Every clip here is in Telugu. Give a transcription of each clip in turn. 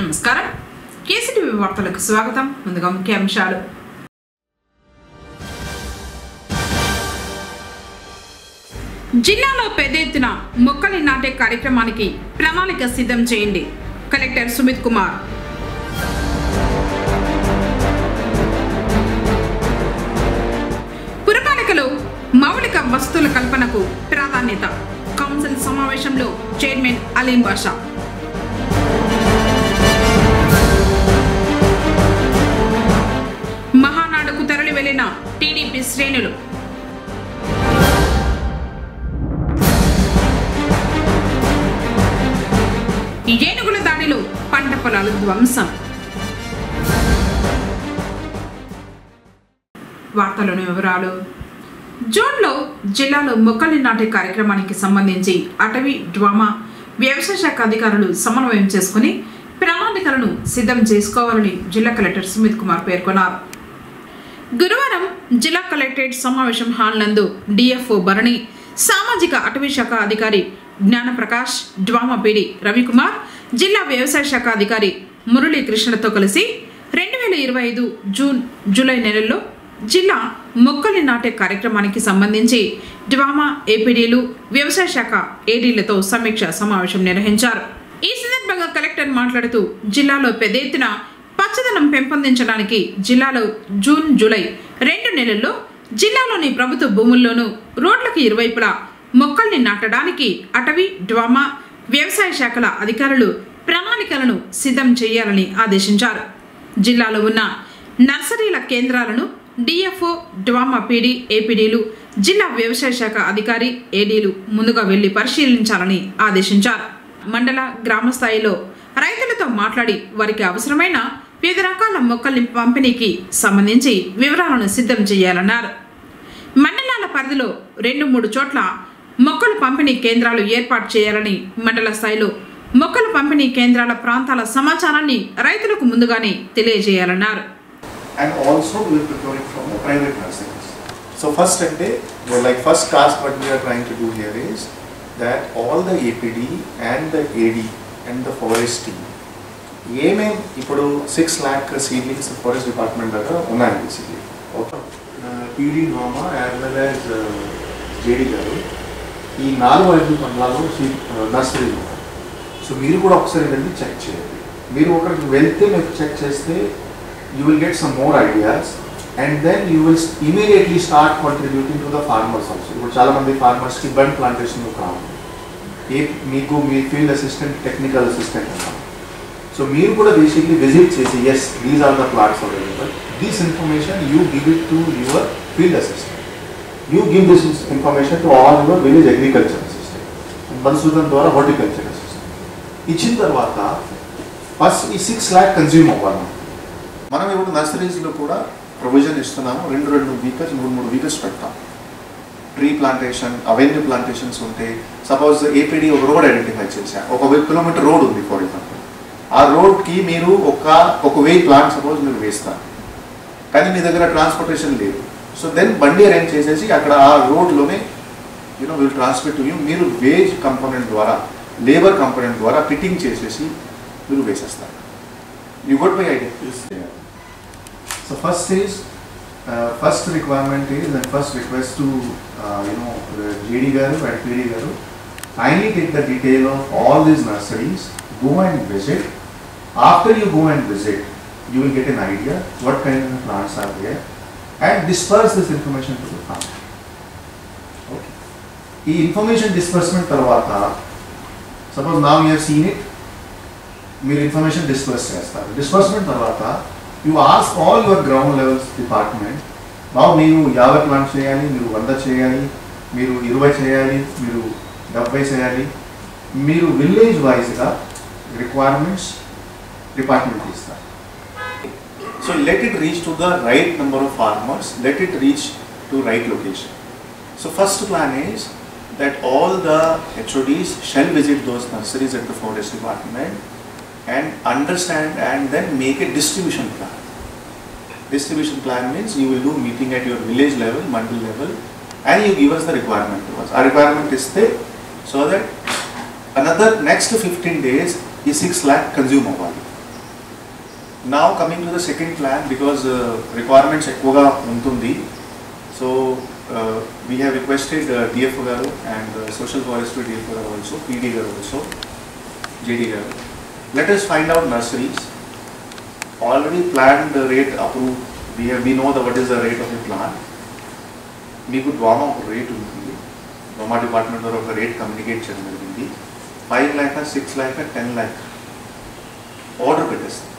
నమస్కారం కేసీటీవీ వార్తలకు స్వాగతం. ముందుగా ముఖ్యాంశాలు. జిల్లాలో పెద్ద ఎత్తున మొక్కలు నాటే కార్యక్రమానికి ప్రణాళిక సిద్ధం చేయండి. కలెక్టర్ సుమిత్ కుమార్. పురపాలికలో మౌలిక వసతుల కల్పనకు ప్రాధాన్యత. కౌన్సిల్ సమావేశంలో చైర్మన్ అలీం బాషా. మహానాడుకు తరలి వెళ్లిన టీడీపీ శ్రేణులు. ఏనుగుల దాడిలో పంట పొలాలు ధ్వంసం. వార్తలోని వివరాలు. జూన్లో జిల్లాలో మొక్కలు నాటే కార్యక్రమానికి సంబంధించి అటవీ, డ్వామా, వ్యవసాయ శాఖ అధికారులు సమన్వయం చేసుకుని ప్రణాళికలను సిద్ధం చేసుకోవాలని జిల్లా కలెక్టర్ సుమిత్ కుమార్ పేర్కొన్నారు. గురువారం జిల్లా కలెక్టరేట్ సమావేశం హాల్ నందు డిఎఫ్ఓ భరణి, సామాజిక అటవీ శాఖ అధికారి జ్ఞానప్రకాష్, డ్వామా పీడి రవికుమార్, జిల్లా వ్యవసాయ శాఖ అధికారి మురళీకృష్ణతో కలిసి 2025 జూన్, జూలై నెలల్లో జిల్లా మొక్కలు నాటే కార్యక్రమానికి సంబంధించి డ్వామా ఏపీడీలు, వ్యవసాయ శాఖ ఏడీలతో సమీక్ష సమావేశం నిర్వహించారు. ఈ సందర్భంగా కలెక్టర్ మాట్లాడుతూ జిల్లాలో పెద్ద ఎత్తున పచ్చదనం పెంపొందించడానికి జిల్లాలో జూన్, జూలై 2 నెలల్లో జిల్లాలోని ప్రభుత్వ భూముల్లోనూ రోడ్లకు ఇరువైపులా మొక్కల్ని నాటడానికి అటవీ, డ్వామా, వ్యవసాయ శాఖల అధికారులు ప్రణాళికలను సిద్ధం చేయాలని ఆదేశించారు. జిల్లాలో ఉన్న నర్సరీల కేంద్రాలను డిఎఫ్ఓ, డ్వామా పీడీ, ఏపీడీలు, జిల్లా వ్యవసాయ శాఖ అధికారి, ఏడీలు ముందుగా వెళ్లి పరిశీలించాలని ఆదేశించారు. మండల, గ్రామ స్థాయిలో రైతులతో మాట్లాడి వారికి అవసరమైన వివిధ రకాల మొక్కల్ని పంపిణీకి సంబంధించి వివరాలను సిద్ధం చేయాలన్నారు. మండలాల పరిధిలో 2-3 చోట్ల మొక్కల పంపిణీ కేంద్రాలు ఏర్పాటు చేయాలని, మండల స్థాయిలో మొక్కల పంపిణీ కేంద్రాల ప్రాంతాల సమాచారాన్ని రైతులకు ముందుగానే తెలియజేయాలన్నారు. And also we are procuring from the private nurseries. So first task what we are trying to do here is that all the APD and the AD and the forest team ఏమేం ఇప్పుడు 6 lakh సీడ్లింగ్స్ ఫారెస్ట్ డిపార్ట్మెంట్ దగ్గర ఉన్నాయి. Basically PD, DWMA as well as JD గారు ఈ 4-5 మండలాల్లో నర్సరీలు ఉన్నాయి. సో మీరు కూడా ఒకసారి వెళ్ళి చెక్ చేయండి. మీరు ఒకరికి వెళ్తే మీకు చెక్ చేస్తే you will get some more ideas and then you will immediately start contributing to the farmers also. ఇప్పుడు చాలా మంది farmers కి బండ్ ప్లాంటేషన్ కావాలి, మీకు మీ ఫీల్డ్ అసిస్టెంట్, టెక్నికల్ అసిస్టెంట్ అన్నారు. సో మీరు కూడా బేసిక్లీ విజిట్ చేసి yes these are the plants available, this information you give it to your field assistant, you give this information to all your village agriculture assistant, Madhusudan ద్వారా హార్టికల్చర్ అసిస్టెంట్. ఇచ్చిన తర్వాత ఫస్ట్ ఈ 6 lakh కన్జ్యూమ్ అవ్వాలి. మనం ఇప్పుడు నర్సరీస్లో కూడా ప్రొవిజన్ ఇస్తున్నాము. 2 వీకర్స్ 3 వీకర్స్ పెడతాం. ట్రీ ప్లాంటేషన్, అవెన్యూ ప్లాంటేషన్స్ ఉంటే సపోజ్ ఏపీడీ ఒక రోడ్ ఐడెంటిఫై చేశారు, 1 కిలోమీటర్ రోడ్ ఉంది ఫర్ ఎగ్జాంపుల్. ఆ రోడ్కి మీరు ఒక 1000 ప్లాంట్ సపోజ్ మీరు వేస్తారు, కానీ మీ దగ్గర ట్రాన్స్పోర్టేషన్ లేదు. సో దెన్ బండి అరేంజ్ చేసేసి అక్కడ ఆ రోడ్లోనే విల్ ట్రాన్స్పోర్ట్ టు యూ. మీరు వేజ్ కంపోనెంట్ ద్వారా, లేబర్ కంపోనెంట్ ద్వారా ఫిట్టింగ్ చేసేసి మీరు వేసేస్తారు. You got my idea? Yes. Yeah. So first requirement is and first request to the JD garu and PD garu, kindly take the detail of all these nurseries, go and visit. After you go and visit, you will get an idea what kind of plants are there and disperse this information to the farmer. Okay. The information disbursement tarvata, suppose now you have seen it, మీరు ఇన్ఫర్మేషన్ డిస్పర్స్ చేస్తారు. డిస్పర్స్మెంట్ తర్వాత you ask all your ground levels department, బాబు మీరు 50 ప్లాంట్ చేయాలి, మీరు 100 చేయాలి, మీరు 20 చేయాలి, మీరు 70 చేయాలి. మీరు విలేజ్ వైజ్గా రిక్వైర్మెంట్స్ డిపార్ట్మెంట్ ఇస్తారు. So let it reach to the right number of farmers, let it reach to right location. So first plan is that all the HODs shall visit those nurseries at the forest department and understand and then make a distribution plan. Distribution plan means you will do meeting at your village level, mandal level, and you give us the requirement to us. Our requirement is there so that another next 15 days is 6 lakh consume avali. Now coming to the second plan, because requirements ఎక్కువగా ఉంటుంది, so we have requested DFO garu and social forestry DFO garu also, PD garu also, JD garu. Let us find out nurseries. Already planned the rate approved. We know what is the rate of the plant. మీకు డ్వామా ఒక రేట్ ఉంటుంది, డ్వామా డిపార్ట్మెంట్ ద్వారా ఒక రేట్ కమ్యూనికేట్ చేయడం జరిగింది. 5 lakh, 6 lakh, 10 lakh ఆర్డర్ పెట్టేస్తాం,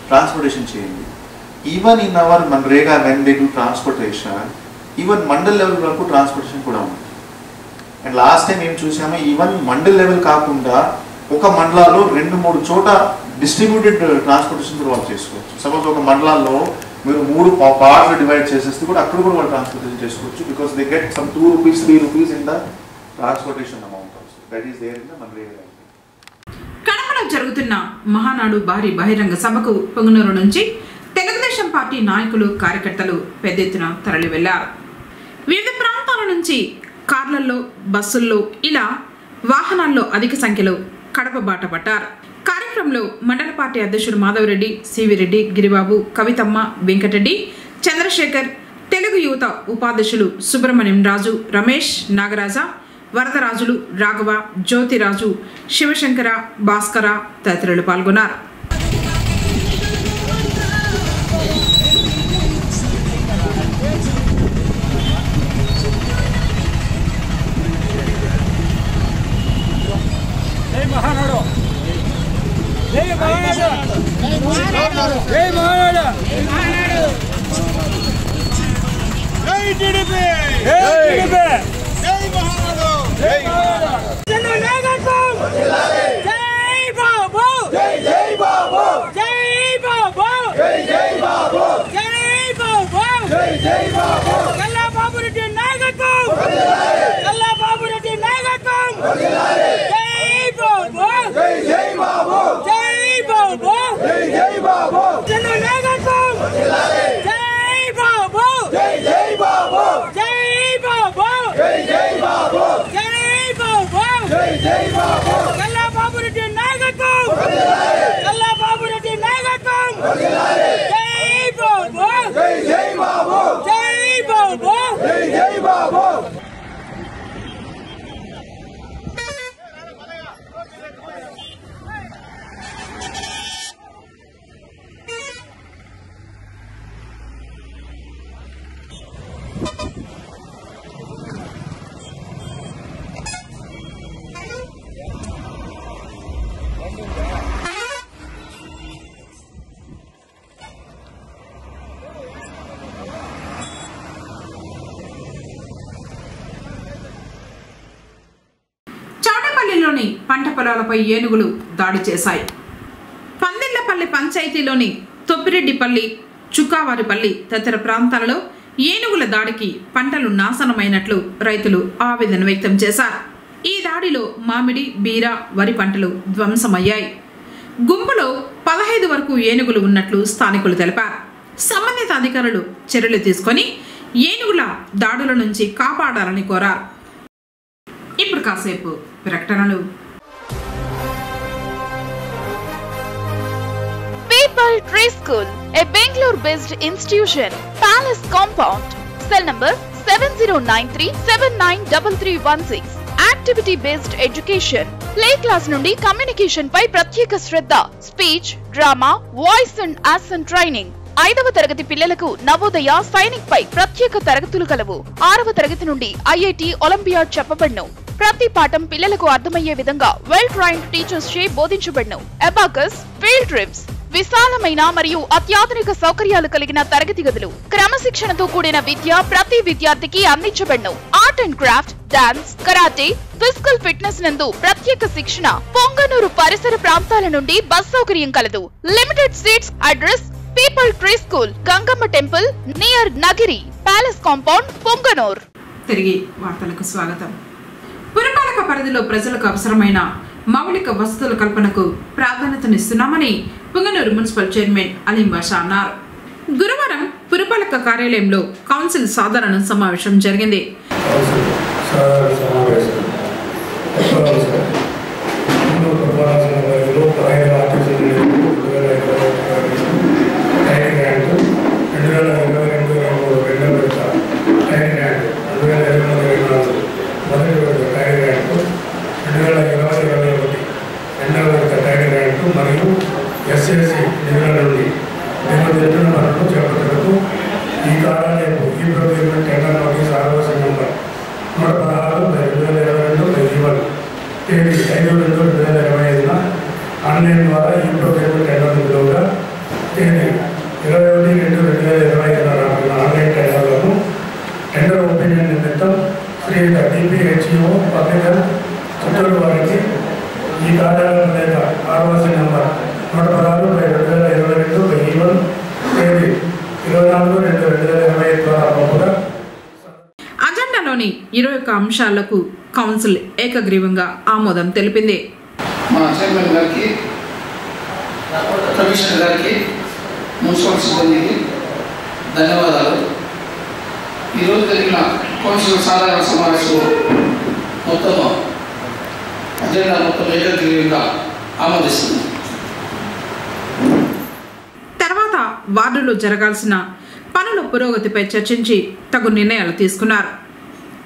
ట్రాన్స్పోర్టేషన్ చేయండి. Even in our MNREGA when they do transportation, even mandal level వరకు ట్రాన్స్పోర్టేషన్ కూడా ఉంది. అండ్ లాస్ట్ టైం ఏం చూసామో, ఈవెన్ మండల్ లెవెల్ కాకుండా ఒక మండలాల్లో 2-3 చోట డిస్ట్రిబ్యూటెడ్ ట్రాన్స్పోర్టేషన్ కూడా వాళ్ళు చేసుకోవచ్చు. సపోజ్ ఒక మండలాల్లో మీరు 3 పార్ట్స్ డివైడ్ చేసేస్తే కూడా అక్కడ కూడా వాళ్ళు ట్రాన్స్పోర్టేషన్ చేసుకోవచ్చు. Because they get some 2 rupees, 3 rupees in the transportation amount also. That is there in the మన్రేగా. కడపలో జరుగుతున్న మహానాడు భారీ బహిరంగ సభకు పొంగనూరు నుంచి తెలుగుదేశం పార్టీ నాయకులు, కార్యకర్తలు పెద్ద ఎత్తున తరలి వెళ్లారు. వివిధ ప్రాంతాల నుంచి కార్లలో, బస్సుల్లో ఇలా వాహనాల్లో అధిక సంఖ్యలో కడప బాట పట్టారు. కార్యక్రమంలో మండల పార్టీ అధ్యక్షుడు మాధవరెడ్డి, సివి రెడ్డి, గిరిబాబు, కవితమ్మ, వెంకటరెడ్డి, చంద్రశేఖర్, తెలుగు యువత ఉపాధ్యక్షులు సుబ్రహ్మణ్యం రాజు, రమేష్, నాగరాజ, వరదరాజులు, రాఘవ, జ్యోతిరాజు, శివశంకర, భాస్కర తదితరులు పాల్గొన్నారు. చౌడపల్లిలోని పంట పొలాలపై ఏనుగులు దాడి చేశాయి. పందిళ్లపల్లి పంచాయతీలోని తొప్పిరెడ్డిపల్లి, చుక్కావారిపల్లి తదితర ప్రాంతాలలో ఏనుగుల దాడికి పంటలు నాశనమైనట్లు రైతులు ఆవేదన వ్యక్తం చేశారు. ఈ దాడిలో మామిడి, బీర, వరి పంటలు ధ్వంసమయ్యాయి. గుంపులో 15 వరకు ఏనుగులు ఉన్నట్లు స్థానికులు తెలిపారు. సంబంధిత అధికారులు చర్యలు తీసుకొని ఏనుగుల దాడుల నుంచి కాపాడాలని కోరారు. ఇప్పుడు కాసేపు ప్రకటనలు. People Tree School, a Bangalore-based institution, Palace Compound, cell number 7093793316. Activity-based education, play class nundi communication పై ప్రత్యేక శ్రద్ధ, speech, drama, voice and action training. 5వ తరగతి పిల్లలకు నవోదయ, సైనిక్ పై ప్రత్యేక తరగతులు కలవు. 6వ తరగతి నుండి ఐఐటి, ఒలింపియాడ్ చెప్పబడును. ప్రతి పాఠం పిల్లలకు అర్థమయ్యే విధంగా వెల్ ట్రైన్డ్ టీచర్స్ చే బోధించబడును. అబాకస్, ఫీల్డ్ ట్రిప్స్, విశాలమైన మరియు అత్యాధునిక సౌకర్యాలు కలిగిన తరగతి గదులు, క్రమశిక్షణతో కూడిన విద్య ప్రతి విద్యార్థికి అందించబడును. Art and craft, dance, karate, physical fitness నందు ప్రత్యేక శిక్షణ. పొంగనూరు పరిసర ప్రాంతాల నుండి బస్ సౌకర్యం కలదు. Limited seats. Address people tree school, Gangamma temple near Nagiri, palace compound, Punganur. తిరిగి వార్తలకు స్వాగతం. పురపాలక పరిధిలో ప్రజలకు అవసరమైన మౌలిక వసతుల కల్పనకు ప్రాధాన్యతనిస్తున్నామని పుంగనూరు మున్సిపల్ చైర్మన్ అలీం బాషా అన్నారు. గురువారం పురపాలక కార్యాలయంలో కౌన్సిల్ సాధారణ సమావేశం జరిగింది. 16/2022 తేదీ 5/2/2025 ఆన్లైన్ ద్వారా ఈ ప్రొక్యూర్మెంట్ టెండర్లుగా తేదీ 21/2/2025 రాబడిన ఆన్లైన్ టెండర్లను టెండర్ ఒపీనియన్ నిమిత్తం Shri DPHEO public health Chittoor వారికి ఈ కార్యాలయం లేక ROC నంబర్ 116/2022 తేదీ 24/2/2025 ద్వారా పంపుగా అజెండాలోని 21 అంశాలకు కౌన్సిల్ ఏకగ్రీవంగా ఆమోదం తెలిపింది. మా చైర్మన్ గారికి, కమిషనర్ గారికి, మున్సిపల్ సిబ్బందికి ధన్యవాదాలు. ఈరోజు జరిగిన కౌన్సిల్ సాధారణ సమావేశంలో మొత్తం అజెండా ఏకగ్రీవంగా ఆమోదిస్తుంది. తర్వాత వార్డులో జరగాల్సిన పనుల పురోగతిపై చర్చించి తగు నిర్ణయాలు తీసుకున్నారు.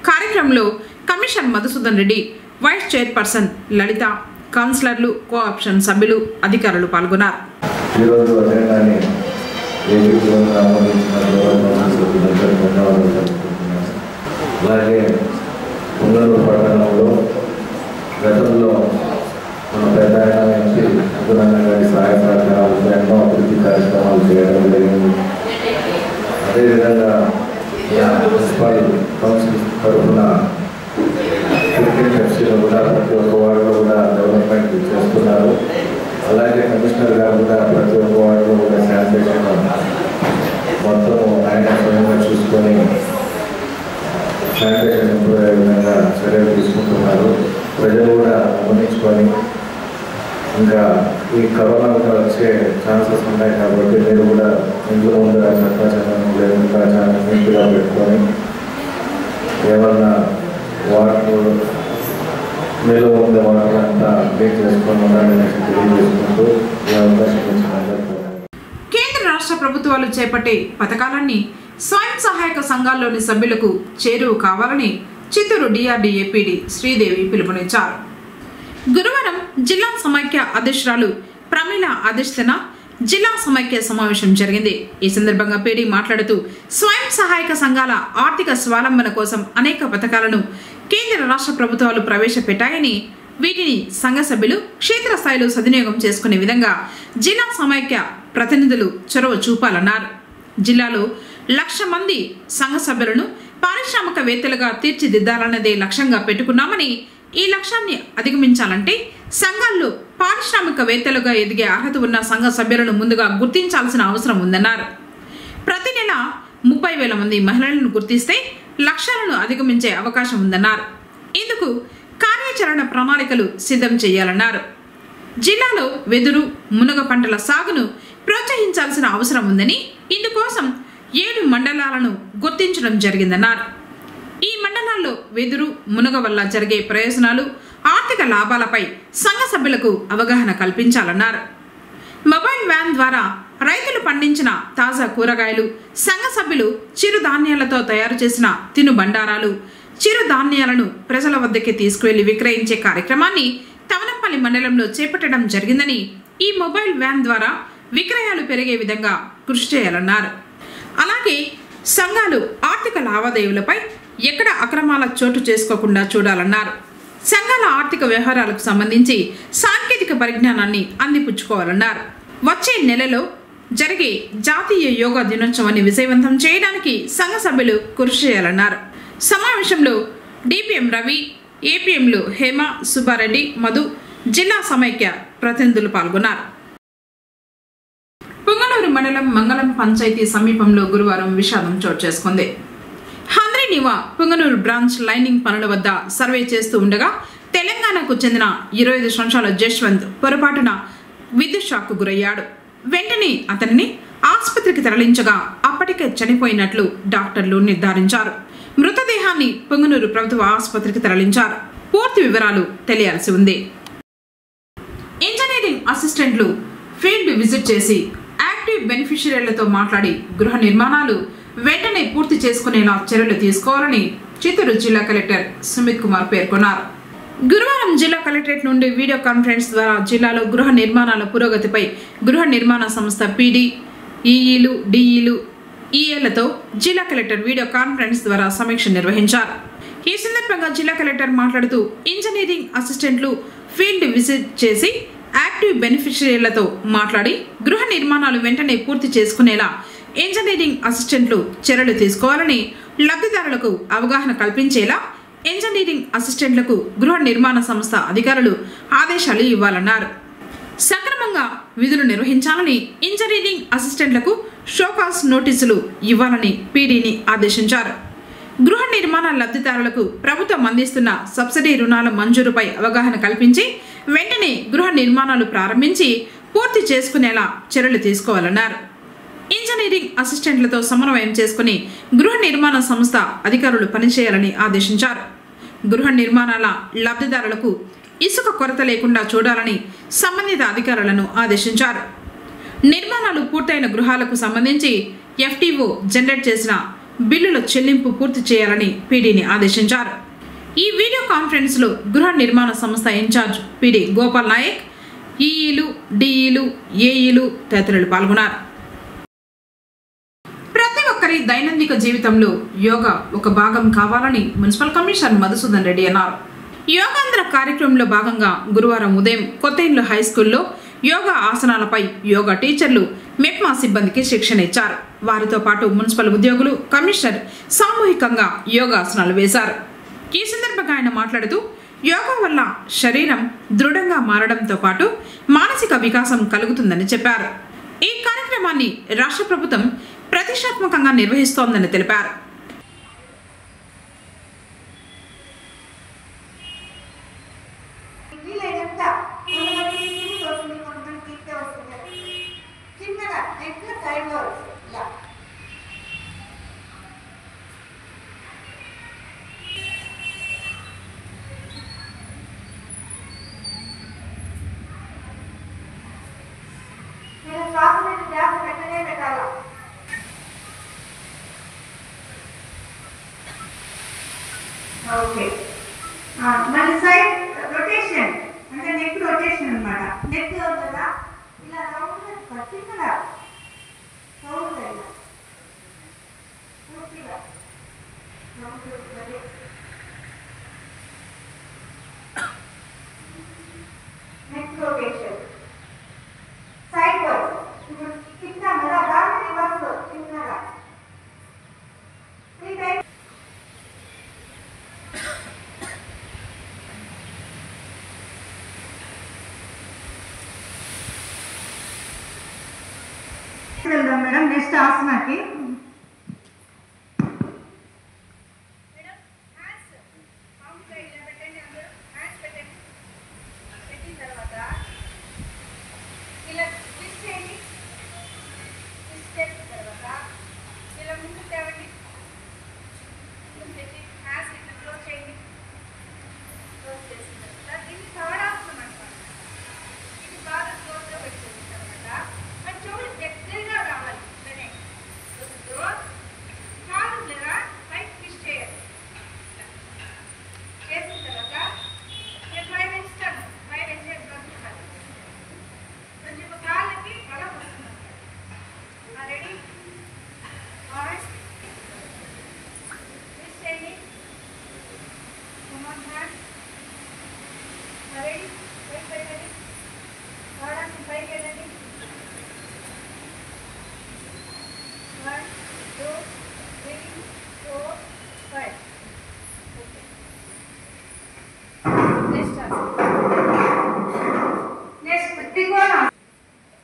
కార్యక్రమంలో commissioner Madhusudan Reddy, vice chairperson Lalitha, కౌన్సిలర్లు, కోఆప్షన్ సభ్యులు, అధికారులు పాల్గొన్నారు. అలాగే పుంగనూరు పట్టణంలో గతంలో మన పెద్ద ఎంపీ అబ్దుల్రహమాన్ గారి సహాయ సహకారాలతో ఎన్నో అభివృద్ధి కార్యక్రమాలు చేయడం జరిగింది. అదేవిధంగా మున్సిపల్ కౌన్సిల్ తరఫున క్రికెట్ టెస్టులు కూడా ప్రతి ఒక్క వార్డులో కూడా డెవలప్మెంట్ చేస్తున్నారు. అలాగే కమిషనర్ గారు కూడా ప్రతి ఒక్క వార్డులో కూడా శానిటేషన్ మొత్తం ఆయన స్వయంగా చూసుకొని శానిటేషన్ ఇంప్రూవ్ అయ్యే విధంగా చర్యలు తీసుకుంటున్నారు. ప్రజలు కూడా గమనించుకొని ఇంకా ఈ కరోనా కూడా వచ్చే ఛాన్సెస్ ఉన్నాయి కాబట్టి మీరు కూడా ఇంట్లో ముందుగా చక్కచనం లేకుండా చాలా నీట్గా పెట్టుకొని ఏమన్నా వాటర్ నిల్వ ఉండే వాటర్ అంతా క్లీన్ చేసుకొని ఉండాలని తెలియజేసుకుంటూ ఈ అవకాశం ఇచ్చినందుకు కేంద్ర రాష్ట్ర ప్రభుత్వాలు చేపట్టే పథకాలన్నీ స్వయం సహాయక సంఘాల్లోని సభ్యులకు చేరువ కావాలని చిత్తూరు DRDAPD శ్రీదేవి పిలుపునిచ్చారు. గురువారం జిల్లా సమైక్య అధ్యక్షురాలు ప్రమీల అధ్యక్షతన జిల్లా సమైక్య సమావేశం జరిగింది. ఈ సందర్భంగా PD మాట్లాడుతూ స్వయం సహాయక సంఘాల ఆర్థిక స్వావలంబన కోసం అనేక పథకాలను కేంద్ర రాష్ట్ర ప్రభుత్వాలు ప్రవేశపెట్టాయని, వీటిని సంఘ సభ్యులు క్షేత్రస్థాయిలో సద్వినియోగం చేసుకునే విధంగా జిల్లా సమైక్య ప్రతినిధులు చొరవ చూపాలన్నారు. జిల్లాలో 1,00,000 మంది సంఘ సభ్యులను పారిశ్రామికవేత్తలుగా తీర్చిదిద్దాలన్నదే లక్ష్యంగా పెట్టుకున్నామని, ఈ లక్ష్యాన్ని అధిగమించాలంటే సంఘాల్లో పారిశ్రామికవేత్తలుగా ఎదిగే అర్హత ఉన్న సంఘ సభ్యులను ముందుగా గుర్తించాల్సిన అవసరం ఉందన్నారు. ప్రతి నెల 30,000 మంది మహిళలను గుర్తిస్తే లక్ష్యాలను అధిగమించే అవకాశం ఉందన్నారు. ఇందుకు కార్యాచరణ ప్రణాళికలు సిద్ధం చేయాలన్నారు. జిల్లాలో వెదురు, మునగ పంటల సాగును ప్రోత్సహించాల్సిన అవసరం ఉందని, ఇందుకోసం 7 మండలాలను గుర్తించడం జరిగిందన్నారు. ఈ మండలాల్లో వెదురు, మునగ వల్ల జరిగే ప్రయోజనాలు, ఆర్థిక లాభాలపై సంఘ సభ్యులకు అవగాహన కల్పించాలన్నారు. మొబైల్ వ్యాన్ ద్వారా రైతులు పండించిన తాజా కూరగాయలు, సంఘ సభ్యులు చిరుధాన్యాలతో తయారు చేసిన తినుబండారాలు, చిరుధాన్యాలను ప్రజల వద్దకే తీసుకువెళ్లి విక్రయించే కార్యక్రమాన్ని తవనంపల్లి మండలంలో చేపట్టడం జరిగిందని, ఈ మొబైల్ వ్యాన్ ద్వారా విక్రయాలు పెరిగే విధంగా కృషి చేయాలన్నారు. అలాగే సంఘాలు ఆర్థిక లావాదేవీలపై ఎక్కడ అక్రమాల చోటు చేసుకోకుండా చూడాలన్నారు. సంఘాల ఆర్థిక వ్యవహారాలకు సంబంధించి సాంకేతిక పరిజ్ఞానాన్ని అందిపుచ్చుకోవాలన్నారు. వచ్చే నెలలో జరిగే జాతీయ యోగా దినోత్సవాన్ని విజయవంతం చేయడానికి సంఘ సభ్యులు కృషి చేయాలన్నారు. సమావేశంలో DPM రవి, APMలు హేమ, సుబ్బారెడ్డి, మధు, జిల్లా సమైక్య ప్రతినిధులు పాల్గొన్నారు. పుంగనూరు మండలం మంగళం పంచాయతీ సమీపంలో గురువారం విషాదం చోటు చేసుకుంది. హంద్రీనివా పుంగనూరు బ్రాంచ్ లైనింగ్ పనుల వద్ద సర్వే చేస్తూ ఉండగా తెలంగాణకు చెందిన 25 సంవత్సరాల జశ్వంత్ పొరపాటున విద్యుత్ షాక్ గురయ్యాడు. వెంటనే అతనిని ఆసుపత్రికి తరలించగా అప్పటికే చనిపోయినట్లు డాక్టర్లు నిర్ధారించారు. మృతదేహాన్ని పుంగనూరు ప్రభుత్వ ఆసుపత్రికి తరలించారు. పూర్తి వివరాలు తెలియాల్సి ఉంది. ఇంజనీరింగ్ అసిస్టెంట్లు ఫీల్డ్ విజిట్ చేసి యాక్టివ్ బెనిఫిషియరీలతో మాట్లాడి గృహ నిర్మాణాలు వెంటనే పూర్తి చేసుకునేలా చర్యలు తీసుకోవాలని చిత్తూరు జిల్లా కలెక్టర్ సుమిత్ కుమార్ పేర్కొన్నారు. గురువారం జిల్లా కలెక్టరేట్ నుండి వీడియో కాన్ఫరెన్స్ ద్వారా జిల్లాలో గృహ నిర్మాణాల పురోగతిపై గృహ నిర్మాణ సంస్థ PD, EEలు, DEలు, EAలతో జిల్లా కలెక్టర్ వీడియో కాన్ఫరెన్స్ ద్వారా సమీక్ష నిర్వహించారు. ఈ సందర్భంగా జిల్లా కలెక్టర్ మాట్లాడుతూ ఇంజనీరింగ్ అసిస్టెంట్లు ఫీల్డ్ విజిట్ చేసి యాక్టివ్ బెనిఫిషరీలతో మాట్లాడి గృహ నిర్మాణాలు వెంటనే పూర్తి చేసుకునేలా ఇంజనీరింగ్ అసిస్టెంట్లు చర్యలు తీసుకోవాలని, లబ్ధిదారులకు అవగాహన కల్పించేలా ఇంజనీరింగ్ అసిస్టెంట్లకు గృహ నిర్మాణ సంస్థ అధికారులు ఆదేశాలు ఇవ్వాలన్నారు. సక్రమంగా విధులు నిర్వహించాలని, ఇంజనీరింగ్ అసిస్టెంట్లకు షోకాస్ నోటీసులు ఇవ్వాలని పీడీని ఆదేశించారు. గృహ నిర్మాణ లబ్ధిదారులకు ప్రభుత్వం అందిస్తున్న సబ్సిడీ రుణాల మంజూరుపై అవగాహన కల్పించి వెంటనే గృహ నిర్మాణాలు ప్రారంభించి పూర్తి చేసుకునేలా చర్యలు తీసుకోవాలన్నారు. ఇంజనీరింగ్ అసిస్టెంట్లతో సమన్వయం చేసుకుని గృహ నిర్మాణ సంస్థ అధికారులు పనిచేయాలని ఆదేశించారు. గృహ నిర్మాణాల లబ్ధిదారులకు ఇసుక కొరత లేకుండా చూడాలని సంబంధిత అధికారులను ఆదేశించారు. నిర్మాణాలు పూర్తయిన గృహాలకు సంబంధించి ఎఫ్టీఓ జనరేట్ చేసిన బిల్లుల చెల్లింపు పూర్తి చేయాలని పీడీని ఆదేశించారు. ఈ వీడియో కాన్ఫరెన్స్ లో గృహ నిర్మాణ సంస్థ ఇన్ఛార్జ్ పీడీ గోపాల్ నాయక్, ఈఈలు, డిఈలు, ఏఈలు తదితరులు పాల్గొన్నారు. ప్రతి ఒక్కరి దైనందిక జీవితంలో యోగా ఒక భాగం కావాలని మున్సిపల్ కమిషనర్ మధుసూదన్ రెడ్డి అన్నారు. యోగాంధ్ర కార్యక్రమంలో భాగంగా గురువారం ఉదయం కొత్తఇండ్ల హై స్కూల్లో యోగా ఆసనాలపై యోగా టీచర్లు, మెప్మా సిబ్బందికి శిక్షణ ఇచ్చారు. వారితో పాటు మున్సిపల్ ఉద్యోగులు, కమిషనర్ సామూహికంగా యోగాసనాలు వేశారు. ఈ సందర్భంగా ఆయన మాట్లాడుతూ యోగా వల్ల శరీరం దృఢంగా మారడంతో పాటు మానసిక వికాసం కలుగుతుందని చెప్పారు. ఈ కార్యక్రమాన్ని రాష్ట్ర ప్రభుత్వం ప్రతిష్టాత్మకంగా నిర్వహిస్తోందని తెలిపారు. ఓకే, మన సైడ్ రొటేషన్ అంటే నెక్ రొటేషన్ అన్నమాట. నెక్ కదా ఇలా రౌండ్ పట్టి కదా రౌండ్ ఇలా పూర్తిగా రౌండ్ వస్తుంది. నెక్ రొటేషన్ సైడ్ వర్డ్ ఇప్పుడు కింద కదా దాని రివర్స్ కిందగా ఈ టైప్ వెళ్దాం మేడం. నెక్స్ట్ ఆసనాకి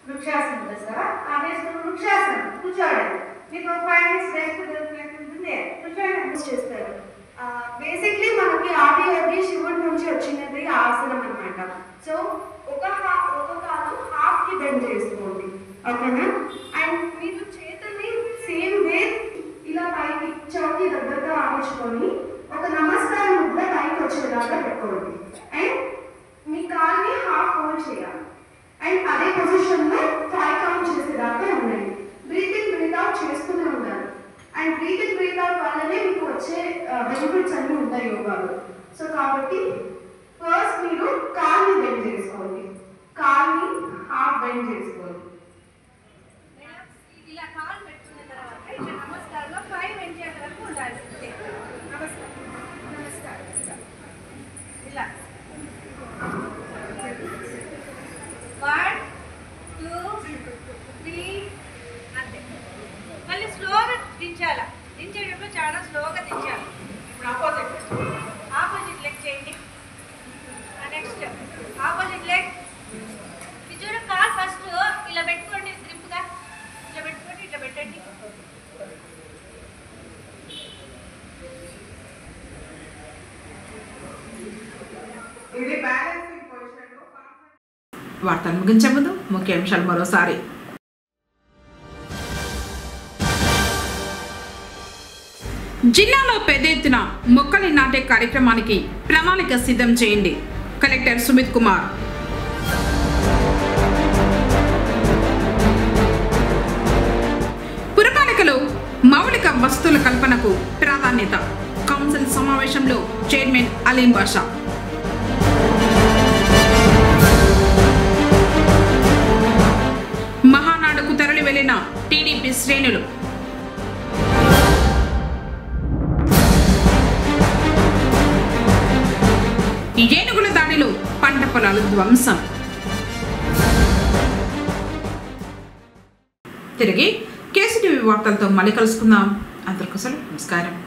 వృక్షాసనం చేస్తారా? ఆ నెక్స్ట్ వృక్షాసనం కూర్చోండి. మీకు 5 minutes రెస్ట్ దొరికినట్టుంటుంది. కూర్చోండి చేస్తారు. బేసిక్లీ మనకి ఆది శివుడి నుంచి వచ్చినది ఆసనం అన్నమాట. సో ఒక కాలు హాఫ్ కి బెండ్ చేసుకోండి, ఓకేనా? అండ్ మీరు చేతుల్ని సేమ్ వే ఇలా పైకి చౌకి దగ్గరగా ఆడించుకొని ఒక నమస్కారం ముద్ర పైకి వచ్చేలాగా పెట్టుకోండి. అండ్ మీ కాల్ని హాఫ్ ఫోల్డ్ చేయాలి. అండ్ అదే పొజిషన్ లో 5 కౌంట్ చేసేదాకా ఉండండి. బ్రీత్ ఇన్ బ్రీత్ అవుట్ చేస్తూనే ఉండాలి. And breathe in breathe out వల్లనే మీకు వచ్చే బెనిఫిట్స్ అన్ని ఉంటాయి యోగాలో. సో కాబట్టి ఫస్ట్ మీరు కాల్ని బెండ్ చేసుకోండి, కాల్ని హాఫ్ బెండ్ చేసుకోండి. ఇలా కాల్ పెట్టుకున్న తర్వాత ఇట్లా నమస్కారంలో 5 బెండ్ చేయడం వరకు ఉండాలి. నమస్కారం. ఇది బ్యాలెన్సింగ్ పొజిషన్ లో వార్తలు ముగించే ముందు ముఖ్యాంశాలు మరోసారి. జిల్లాలో పెద్ద ఎత్తున మొక్కలు నాటే కార్యక్రమానికి ప్రణాళిక సిద్ధం చేయండి. కలెక్టర్ సుమిత్ కుమార్. పురపాలికలో మౌలిక వసతుల కల్పనకు ప్రాధాన్యత. కౌన్సిల్ సమావేశంలో చైర్మన్ అలీం బాషా. మహానాడుకు తరలి వెళ్లిన టీడీపీ శ్రేణులు. ఏనుగుల దాడిలో పంట పొలాలు ధ్వంసం. తిరిగి కేసీటీవీ వార్తలతో మళ్ళీ కలుసుకుందాం. అందరికీ నమస్కారం.